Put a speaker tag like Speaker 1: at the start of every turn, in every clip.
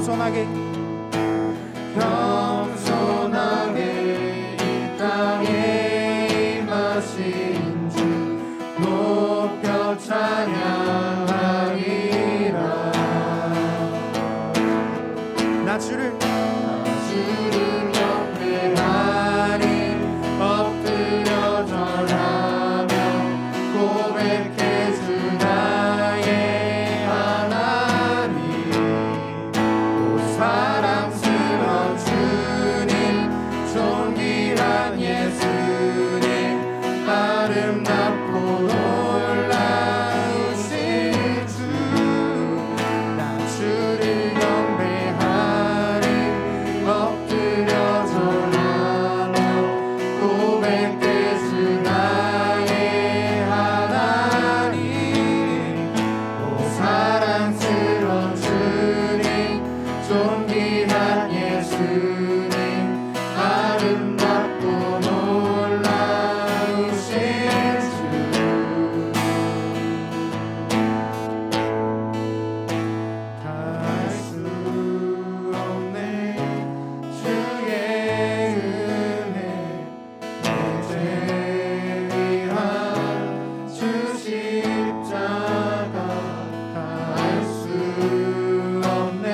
Speaker 1: 겸손하게
Speaker 2: 이 땅에 임하신 주 높여 찬양하리라.
Speaker 1: 나 주를
Speaker 2: 경배하리. 엎드려 절하며 고백해 주 나의 하나님. 오 사랑스러운 주님, 존귀한 예수님, 아름답고 놀라우신 주. 나 주를 경배하리. 엎드려 절하며 고백해 주 나의 하나님. 오 사랑스러운 주님, 존귀한 예수님, 아름답고 놀라우신 주. 다할 수 없네 주의 은혜. 내 죄 위한 주 십자가. 다할 수 없네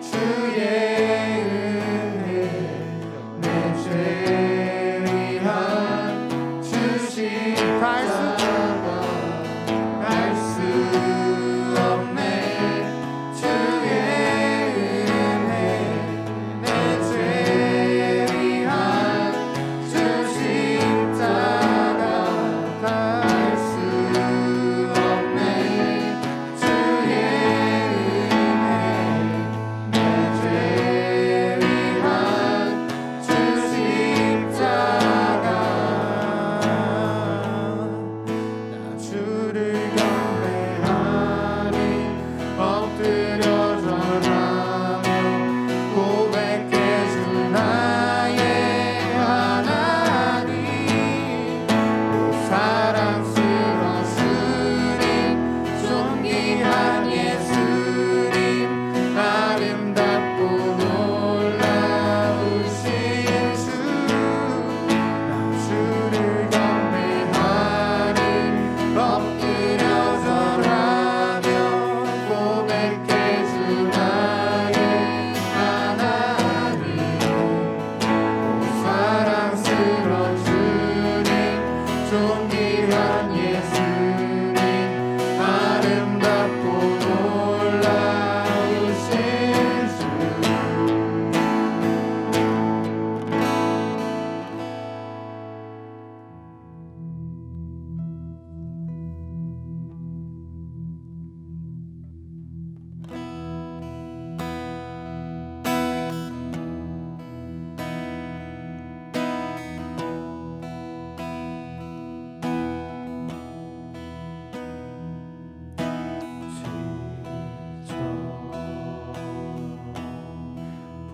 Speaker 2: 주의 은혜. 내 죄 위한 주 십자가. 할 수 없네 주의 은혜. 내 죄 위한 주 십자가. 할 수 없네 주의 은혜. 내 죄 위한 주 십자가. 나 주를 경배하리. 엎드려 절하며 고백해 주 나의 하나님. 오 사랑스러운 주님, 존귀한 예수님, 아름답고 놀라우신 주. 나 주를 경배하리. 엎드려 절하며 고백해 주 나의 하나님. 오 사랑스러운 주님, 존귀한 예수님, 아름답고 놀라우신 주.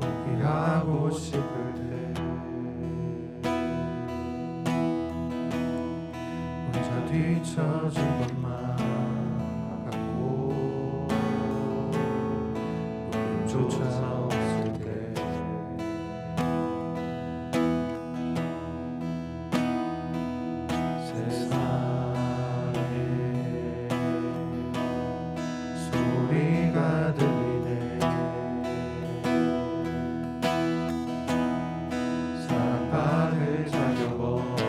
Speaker 2: 포기하고 싶을 때 혼자 뒤처진 것만 같고 조차 없을 때 세상에 소리가 들리네. 사랑받을 자격 없다고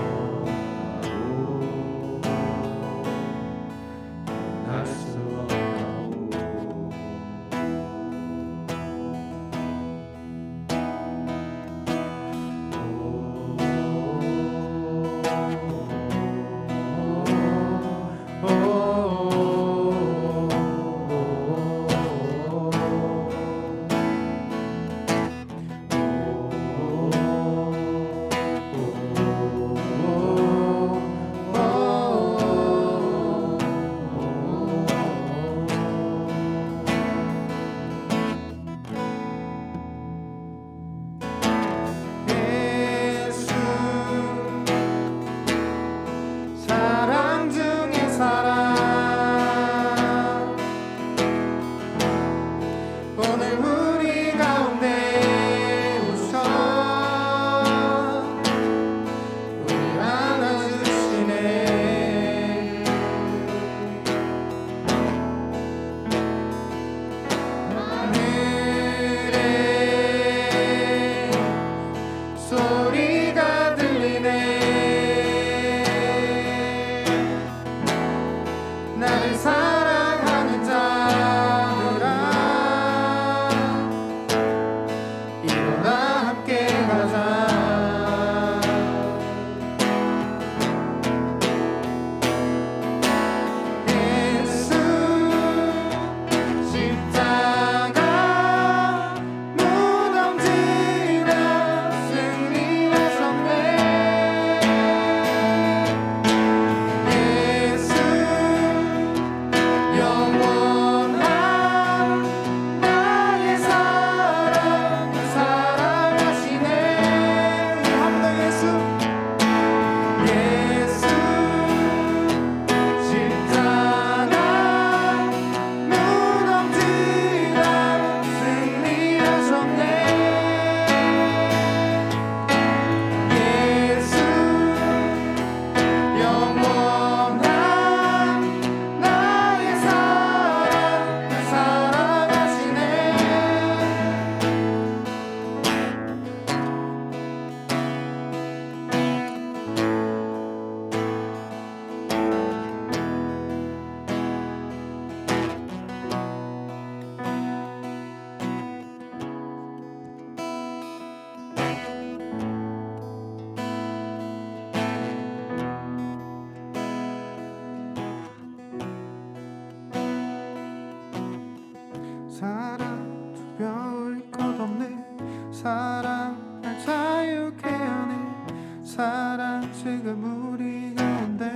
Speaker 2: 사랑 날 자유케 하네. 사랑 지금 우리 가운데.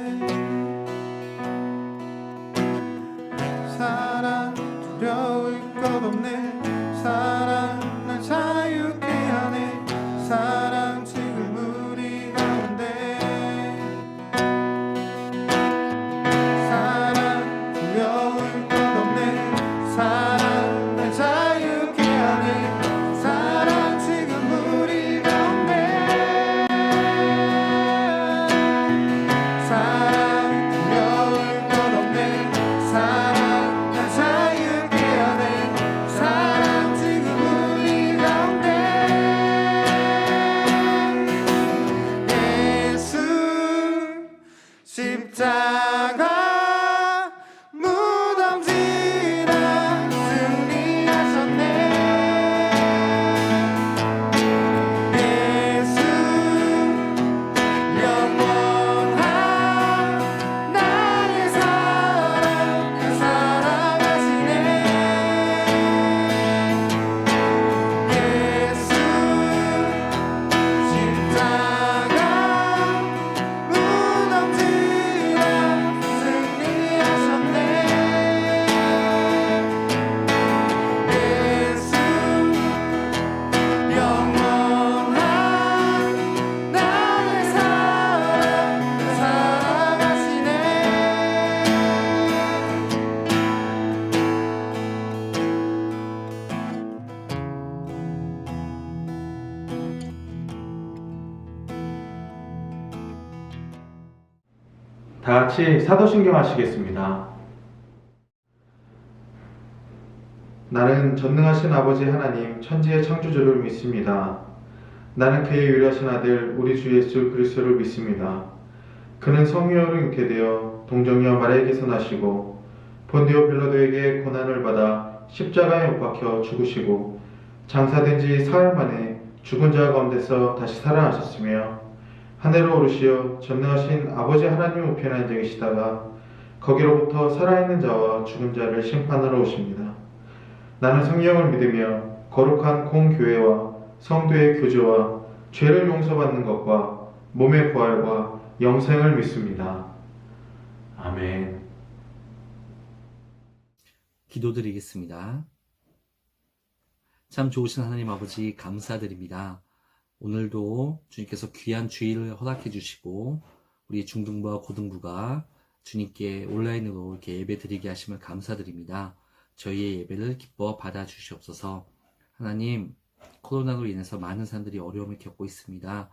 Speaker 2: 사랑 두려울 것 없네. 사랑 날 자유케 하네. 사랑 지금 우리 가운데. 사랑 두려울 것 없네. 사랑 날 자유케 하네. 사랑 지금 우리 가운데. 사랑 두려울 것 없네. 사랑 날 자유케 하네. 사랑 지금 우리 가운데. 예수 십자가 무덤 지나 승리하셨네. 예수 영원한 나의 사랑 사랑하시네. 예수 십자가 무덤 지나 승리하셨네. 예수 영원한 나의 사랑 사랑하시네.
Speaker 3: 다 같이 사도신경 하시겠습니다. 나는 전능하신 아버지 하나님 천지의 창조주를 믿습니다. 나는 그의 유일하신 아들 우리 주 예수 그리스도를 믿습니다. 그는 성령으로 잉태되어 동정녀 마리아에게서 나시고 본디오 빌라도에게 고난을 받아 십자가에 못 박혀 죽으시고 장사된 지 사흘 만에 죽은 자 가운데서 다시 살아나셨으며 하늘로 오르시어 전능하신 아버지 하나님 우편에 앉아 계시다가 거기로부터 살아있는 자와 죽은 자를 심판하러 오십니다. 나는 성령을 믿으며 거룩한 공교회와 성도의 교제와 죄를 용서받는 것과 몸의 부활과 영생을 믿습니다. 아멘.
Speaker 4: 기도드리겠습니다. 참 좋으신 하나님 아버지 감사드립니다. 오늘도 주님께서 귀한 주일을 허락해 주시고 우리 중등부와 고등부가 주님께 온라인으로 이렇게 예배 드리게 하심을 감사드립니다. 저희의 예배를 기뻐 받아 주시옵소서. 하나님, 코로나로 인해서 많은 사람들이 어려움을 겪고 있습니다.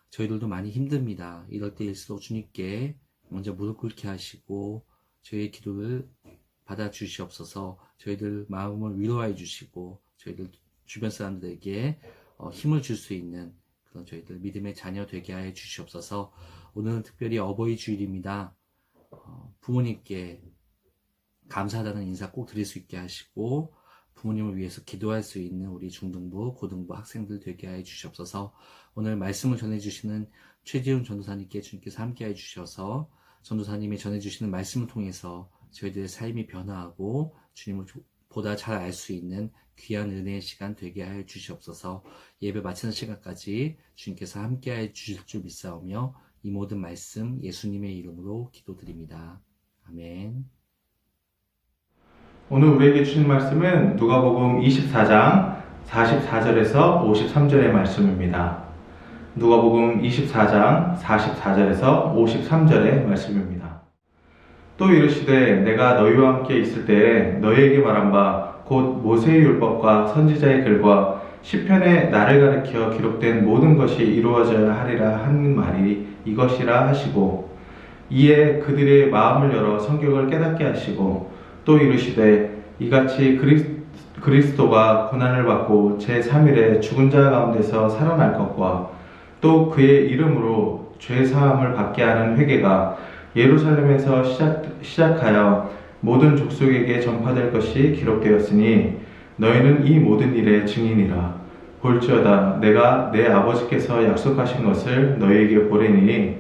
Speaker 4: 저희들도 많이 힘듭니다. 이럴 때일수록 주님께 먼저 무릎 꿇게 하시고 저희의 기도를 받아 주시옵소서. 저희들 마음을 위로해 주시고 저희들 주변 사람들에게 힘을 줄 수 있는 그런 저희들 믿음의 자녀 되게 하여 주시옵소서. 오늘은 특별히 어버이 주일입니다. 부모님께 감사하다는 인사 꼭 드릴 수 있게 하시고 부모님을 위해서 기도할 수 있는 우리 중등부, 고등부 학생들 되게 하여 주시옵소서. 오늘 말씀을 전해주시는 최지훈 전도사님께 주님께서 함께해 주셔서 전도사님이 전해주시는 말씀을 통해서 저희들의 삶이 변화하고 주님을 보다 잘 알 수 있는 귀한 은혜의 시간 되게 하여 주시옵소서. 예배 마치는 시간까지 주님께서 함께하여 주실 줄 믿사오며 이 모든 말씀 예수님의 이름으로 기도드립니다. 아멘.
Speaker 3: 오늘 우리에게 주신 말씀은 누가복음 24장 44절에서 53절의 말씀입니다. 누가복음 24장 44절에서 53절의 말씀입니다. 또 이르시되 내가 너희와 함께 있을 때에 너희에게 말한 바 곧 모세의 율법과 선지자의 글과 시편에 나를 가리켜 기록된 모든 것이 이루어져야 하리라 하는 말이 이것이라 하시고 이에 그들의 마음을 열어 성경을 깨닫게 하시고 또 이르시되 이같이 그리스도가 고난을 받고 제3일에 죽은 자 가운데서 살아날 것과 또 그의 이름으로 죄 사함을 받게 하는 회개가 예루살렘에서 시작하여 모든 족속에게 전파될 것이 기록되었으니 너희는 이 모든 일의 증인이라. 볼지어다 내가 내 아버지께서 약속하신 것을 너희에게 보내니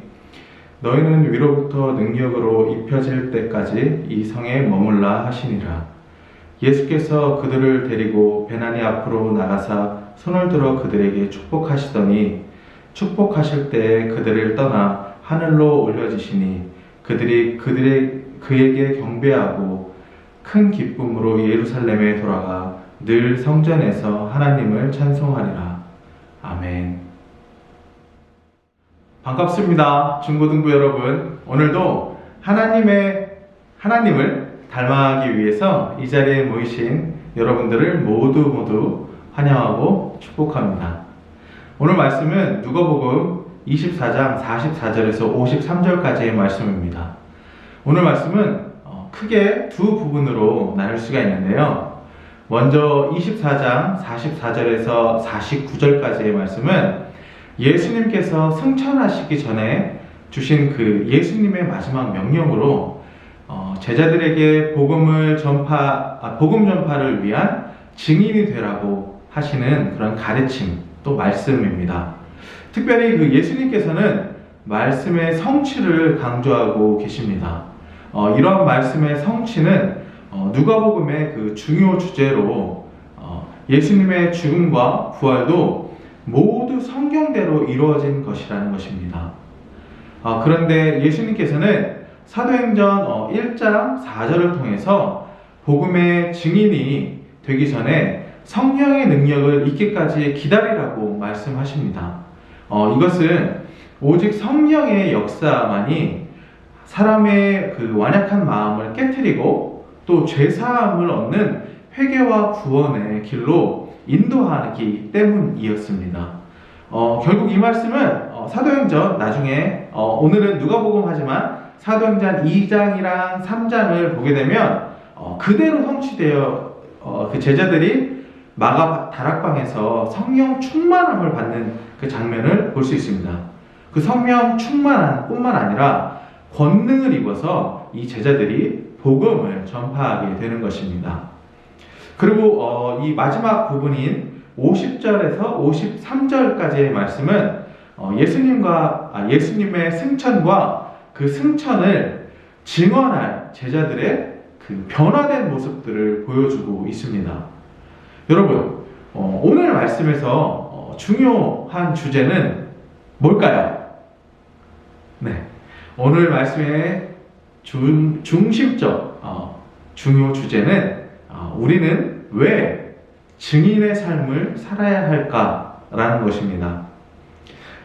Speaker 3: 너희는 위로부터 능력으로 입혀질 때까지 이 성에 머물라 하시니라. 예수께서 그들을 데리고 베나니 앞으로 나가사 손을 들어 그들에게 축복하시더니 축복하실 때 그들을 떠나 하늘로 올려지시니 그들이 그에게 경배하고 큰 기쁨으로 예루살렘에 돌아가 늘 성전에서 하나님을 찬송하리라. 아멘. 반갑습니다. 중고등부 여러분. 오늘도 하나님을 닮아가기 위해서 이 자리에 모이신 여러분들을 모두 환영하고 축복합니다. 오늘 말씀은 누가복음 24장 44절에서 53절까지의 말씀입니다. 오늘 말씀은 크게 두 부분으로 나눌 수가 있는데요. 먼저 24장 44절에서 49절까지의 말씀은 예수님께서 승천하시기 전에 주신 그 예수님의 마지막 명령으로 제자들에게 복음 전파를 위한 증인이 되라고 하시는 그런 가르침 또 말씀입니다. 특별히 그 예수님께서는 말씀의 성취를 강조하고 계십니다. 이러한 말씀의 성취는 누가복음의 그 중요 주제로 예수님의 죽음과 부활도 모두 성경대로 이루어진 것이라는 것입니다. 그런데 예수님께서는 사도행전 1장 4절을 통해서 복음의 증인이 되기 전에 성령의 능력을 잊기까지 기다리라고 말씀하십니다. 이것은 오직 성령의 역사만이 사람의 그 완약한 마음을 깨트리고 또 죄사함을 얻는 회개와 구원의 길로 인도하기 때문이었습니다. 결국 이 말씀은 사도행전 나중에 오늘은 누가복음 하지만 사도행전 2장이랑 3장을 보게 되면 그대로 성취되어 그 제자들이 마가 다락방에서 성령 충만함을 받는 그 장면을 볼 수 있습니다. 그 성령 충만함 뿐만 아니라 권능을 입어서 이 제자들이 복음을 전파하게 되는 것입니다. 그리고 이 마지막 부분인 50절에서 53절까지의 말씀은 예수님의 승천과 그 승천을 증언할 제자들의 그 변화된 모습들을 보여주고 있습니다. 여러분, 오늘 말씀에서 중요한 주제는 뭘까요? 네, 오늘 말씀의 중심적 중요 주제는 우리는 왜 증인의 삶을 살아야 할까라는 것입니다.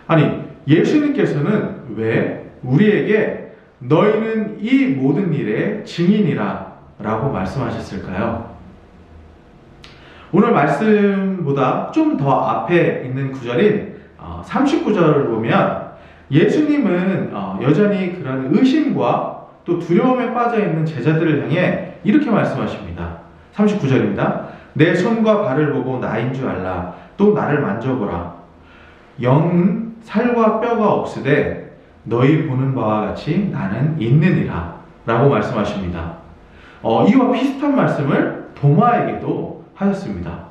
Speaker 3: 아니, 예수님께서는 왜 우리에게 너희는 이 모든 일의 증인이라 라고 말씀하셨을까요? 오늘 말씀보다 좀 더 앞에 있는 구절인 39절을 보면 예수님은 여전히 그런 의심과 또 두려움에 빠져있는 제자들을 향해 이렇게 말씀하십니다. 39절입니다. 내 손과 발을 보고 나인 줄 알라. 또 나를 만져보라. 영 살과 뼈가 없으되 너희 보는 바와 같이 나는 있느니라 라고 말씀하십니다. 이와 비슷한 말씀을 도마에게도 하셨습니다.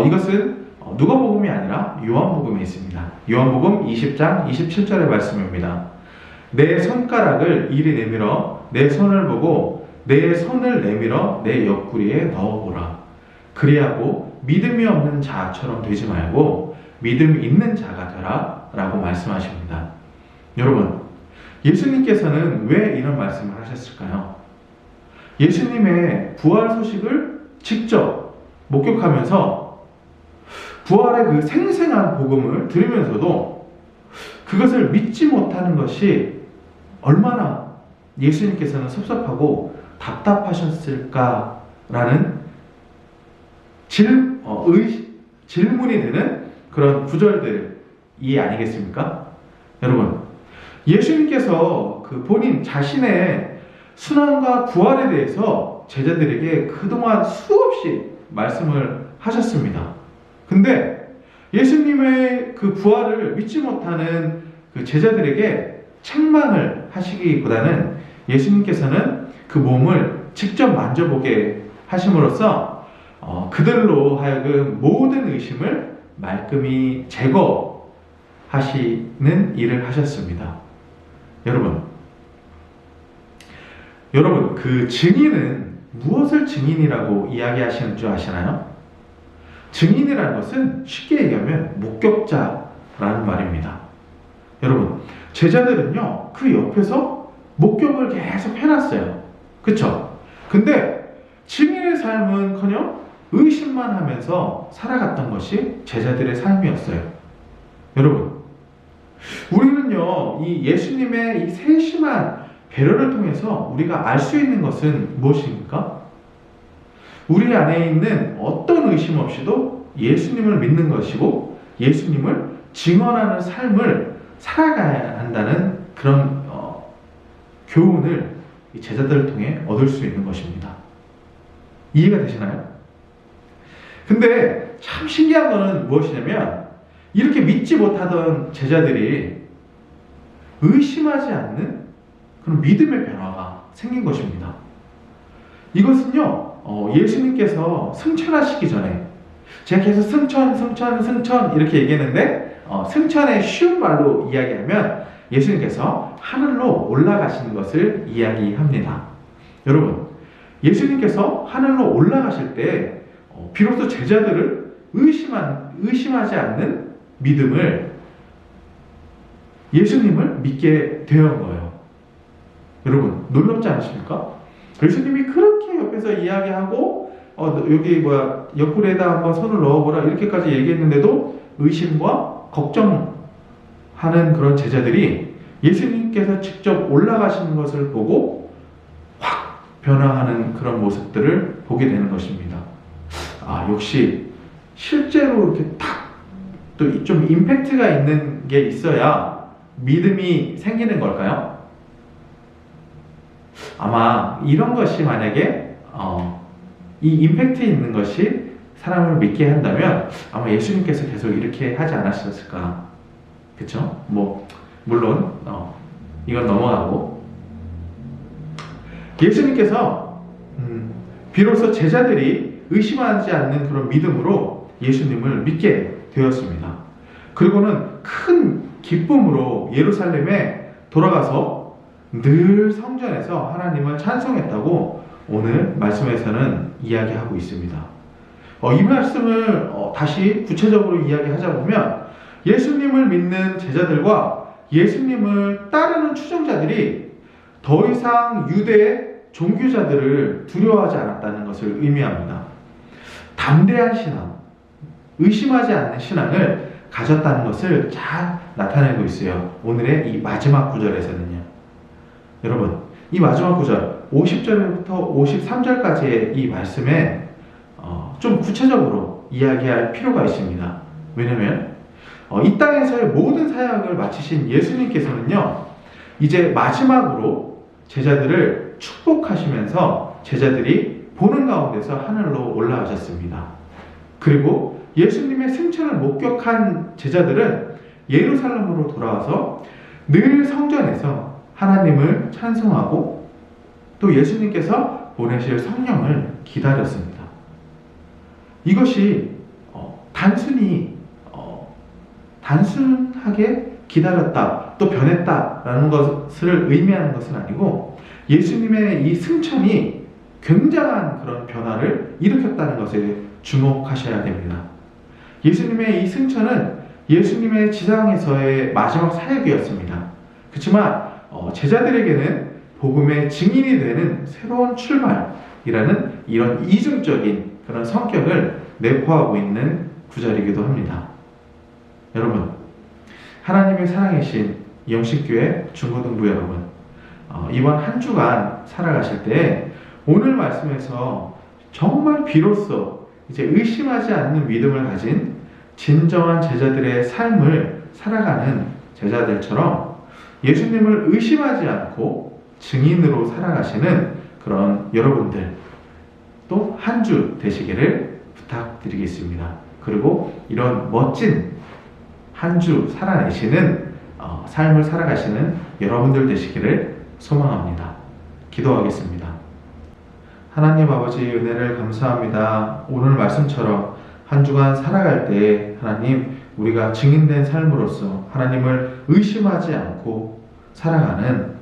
Speaker 3: 이것은 누가복음이 아니라 요한복음에 있습니다. 요한복음 20장 27절의 말씀입니다. 내 손가락을 이리 내밀어 내 손을 보고 내 손을 내밀어 내 옆구리에 넣어보라. 그리하고 믿음이 없는 자처럼 되지 말고 믿음 있는 자가 되라 라고 말씀하십니다. 여러분, 예수님께서는 왜 이런 말씀을 하셨을까요? 예수님의 부활 소식을 직접 목격하면서 부활의 그 생생한 복음을 들으면서도 그것을 믿지 못하는 것이 얼마나 예수님께서는 섭섭하고 답답하셨을까라는 질문이 되는 그런 구절들이 아니겠습니까? 여러분, 예수님께서 그 본인 자신의 순환과 부활에 대해서 제자들에게 그동안 수없이 말씀을 하셨습니다. 근데 예수님의 그 부활을 믿지 못하는 그 제자들에게 책망을 하시기보다는 예수님께서는 그 몸을 직접 만져보게 하심으로써 그들로 하여금 모든 의심을 말끔히 제거하시는 일을 하셨습니다. 여러분, 그 증인은 무엇을 증인이라고 이야기하시는 줄 아시나요? 증인이라는 것은 쉽게 얘기하면 목격자라는 말입니다. 여러분, 제자들은요, 그 옆에서 목격을 계속 해놨어요. 그쵸? 근데 증인의 삶은커녕 의심만 하면서 살아갔던 것이 제자들의 삶이었어요. 여러분, 우리는요, 이 예수님의 이 세심한 배려를 통해서 우리가 알 수 있는 것은 무엇입니까? 우리 안에 있는 어떤 의심 없이도 예수님을 믿는 것이고 예수님을 증언하는 삶을 살아가야 한다는 그런 교훈을 이 제자들을 통해 얻을 수 있는 것입니다. 이해가 되시나요? 근데 참 신기한 거는 무엇이냐면 이렇게 믿지 못하던 제자들이 의심하지 않는 그런 믿음의 변화가 생긴 것입니다. 이것은요, 예수님께서 승천하시기 전에 제가 계속 승천 이렇게 얘기했는데 승천의 쉬운 말로 이야기하면 예수님께서 하늘로 올라가시는 것을 이야기합니다. 여러분, 예수님께서 하늘로 올라가실 때 비로소 제자들을 의심하지 않는 믿음을 예수님을 믿게 되는 거예요. 여러분, 놀랍지 않으십니까? 예수님이 그렇게 옆에서 이야기하고 여기 옆구리에다 한번 손을 넣어보라 이렇게까지 얘기했는데도 의심과 걱정하는 그런 제자들이 예수님께서 직접 올라가시는 것을 보고 확 변화하는 그런 모습들을 보게 되는 것입니다. 역시 실제로 이렇게 탁 또 좀 임팩트가 있는 게 있어야 믿음이 생기는 걸까요? 아마 이런 것이 만약에 이 임팩트 있는 것이 사람을 믿게 한다면 아마 예수님께서 계속 이렇게 하지 않으셨을까? 그쵸? 물론 이건 넘어가고 예수님께서 비로소 제자들이 의심하지 않는 그런 믿음으로 예수님을 믿게 되었습니다. 그리고는 큰 기쁨으로 예루살렘에 돌아가서 늘 성전에서 하나님을 찬송했다고 오늘 말씀에서는 이야기하고 있습니다. 이 말씀을 다시 구체적으로 이야기하자 보면 예수님을 믿는 제자들과 예수님을 따르는 추종자들이 더 이상 유대의 종교자들을 두려워하지 않았다는 것을 의미합니다. 담대한 신앙, 의심하지 않는 신앙을 가졌다는 것을 잘 나타내고 있어요. 오늘의 이 마지막 구절에서는요. 여러분, 이 마지막 구절 50절부터 53절까지의 이 말씀에 좀 구체적으로 이야기할 필요가 있습니다. 왜냐하면 이 땅에서의 모든 사역을 마치신 예수님께서는요, 이제 마지막으로 제자들을 축복하시면서 제자들이 보는 가운데서 하늘로 올라가셨습니다. 그리고 예수님의 승천을 목격한 제자들은 예루살렘으로 돌아와서 늘 성전에서 하나님을 찬송하고 또 예수님께서 보내실 성령을 기다렸습니다. 이것이 단순하게 기다렸다 또 변했다라는 것을 의미하는 것은 아니고 예수님의 이 승천이 굉장한 그런 변화를 일으켰다는 것에 주목하셔야 됩니다. 예수님의 이 승천은 예수님의 지상에서의 마지막 사역이었습니다. 그렇지만 제자들에게는 복음의 증인이 되는 새로운 출발이라는 이런 이중적인 그런 성격을 내포하고 있는 구절이기도 합니다. 여러분, 하나님의 사랑이신 영식교회 중고등부 여러분, 이번 한 주간 살아가실 때 오늘 말씀에서 정말 비로소 이제 의심하지 않는 믿음을 가진 진정한 제자들의 삶을 살아가는 제자들처럼 예수님을 의심하지 않고 증인으로 살아가시는 그런 여러분들 또 한 주 되시기를 부탁드리겠습니다. 그리고 이런 멋진 한 주 살아내시는 삶을 살아가시는 여러분들 되시기를 소망합니다. 기도하겠습니다. 하나님 아버지 은혜를 감사합니다. 오늘 말씀처럼 한 주간 살아갈 때 하나님 우리가 증인된 삶으로서 하나님을 의심하지 않고 살아가는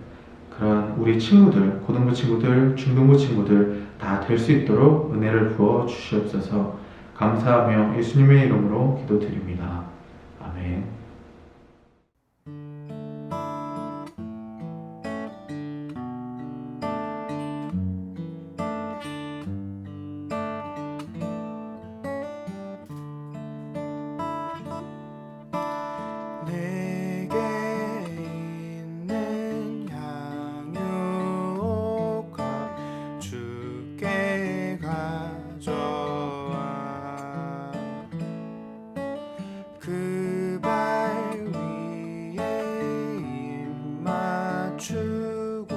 Speaker 3: 그런 우리 친구들, 고등부 친구들, 중등부 친구들 다 될 수 있도록 은혜를 부어 주시옵소서. 감사하며 예수님의 이름으로 기도드립니다. 아멘.
Speaker 2: 내게 있는 향유가 주께 가져와 그 발 위에 입 맞추고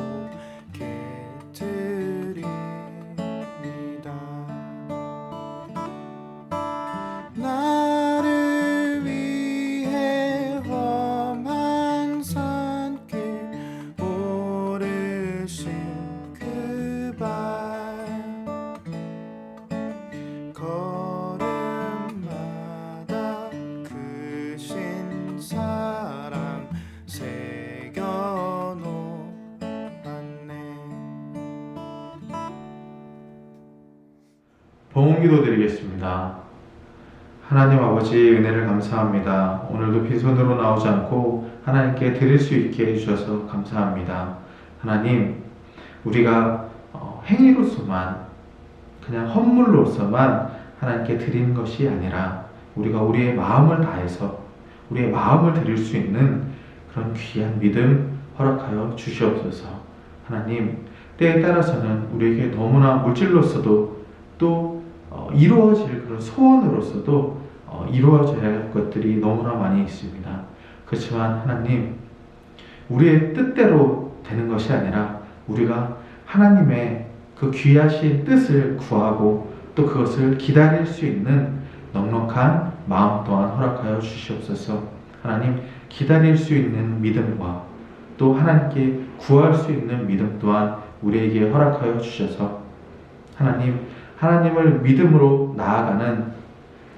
Speaker 2: 깨뜨립니다. 나를 위해 험한 산길 오르신 그 발 걸음마다 크신 사랑 새겨놓았네.
Speaker 3: 봉헌기도 드리겠습니다. 하나님 아버지 은혜를 감사합니다. 오늘도 빈손으로 나오지 않고 하나님께 드릴 수 있게 해주셔서 감사합니다. 하나님, 우리가 행위로서만, 그냥 헌물로서만 하나님께 드리는 것이 아니라 우리가 우리의 마음을 다해서 우리의 마음을 드릴 수 있는 그런 귀한 믿음 허락하여 주시옵소서. 하나님, 때에 따라서는 우리에게 너무나 물질로서도 또 이루어질 그런 소원으로서도 이루어져야 할 것들이 너무나 많이 있습니다. 그렇지만 하나님, 우리의 뜻대로 되는 것이 아니라 우리가 하나님의 그 귀하신 뜻을 구하고 또 그것을 기다릴 수 있는 넉넉한 마음 또한 허락하여 주시옵소서. 하나님, 기다릴 수 있는 믿음과 또 하나님께 구할 수 있는 믿음 또한 우리에게 허락하여 주셔서 하나님을 믿음으로 나아가는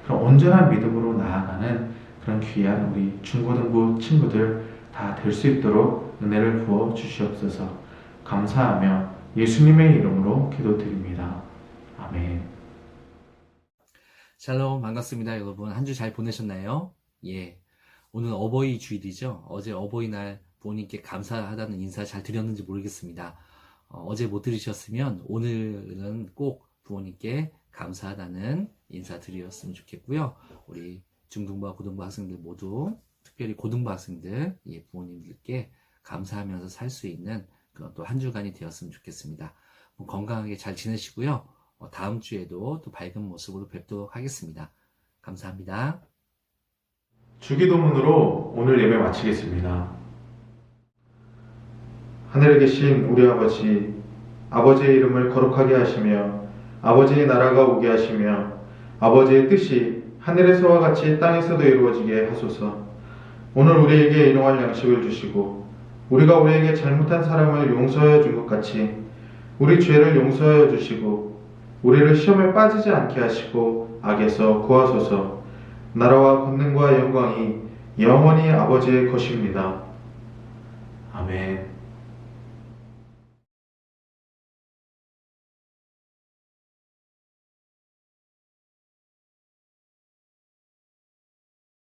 Speaker 3: 그런 온전한 믿음으로 나아가는 그런 귀한 우리 중고등부 친구들 다 될 수 있도록 은혜를 부어 주시옵소서. 감사하며 예수님의 이름으로 기도드립니다. 아멘.
Speaker 4: 샬롬, 반갑습니다. 여러분, 한 주 잘 보내셨나요? 예. 오늘 어버이 주일이죠. 어제 어버이날 부모님께 감사하다는 인사 잘 드렸는지 모르겠습니다. 어제 못 들으셨으면 오늘은 꼭 부모님께 감사하다는 인사 드렸으면 좋겠고요. 우리 중등부와 고등부 학생들 모두, 특별히 고등부 학생들, 부모님들께 감사하면서 살 수 있는 그런 또 한 주간이 되었으면 좋겠습니다. 건강하게 잘 지내시고요. 다음 주에도 또 밝은 모습으로 뵙도록 하겠습니다. 감사합니다.
Speaker 3: 주기도문으로 오늘 예배 마치겠습니다. 하늘에 계신 우리 아버지, 아버지의 이름을 거룩하게 하시며 아버지의 나라가 오게 하시며 아버지의 뜻이 하늘에서와 같이 땅에서도 이루어지게 하소서. 오늘 우리에게 일용할 양식을 주시고 우리가 우리에게 잘못한 사람을 용서하여 준 것 같이 우리 죄를 용서하여 주시고 우리를 시험에 빠지지 않게 하시고 악에서 구하소서. 나라와 권능과 영광이 영원히 아버지의 것입니다. 아멘.